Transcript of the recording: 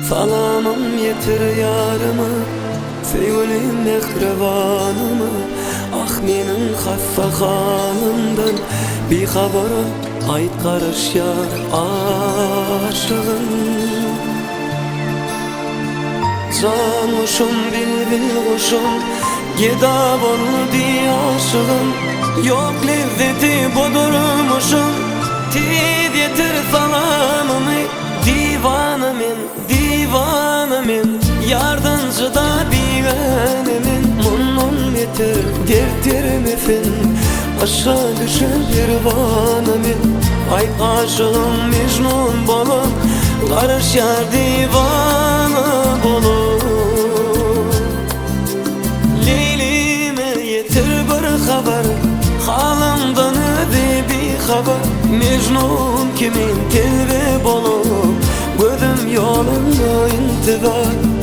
Salamım yetir yarıma, sevgilim mehribanıma. Ah menin hassa halımdan bir habara ayt karış yar aşığım. Can kuşum bil kuşum, geda boldu aşığım. Yok lezzeti budurmuşum, tez yetir salamımı. Divanımın yardımcı da divanemin. Munnun yeter dertlerimizin, aşağı düşer dervanımın. Ay aşığım Mecnun bolup, karış yar divana bolup. Leylime yeter bir haber, halımdan öde bir haber. Mecnun kimin telve bolup, gözüm yolunda intizar.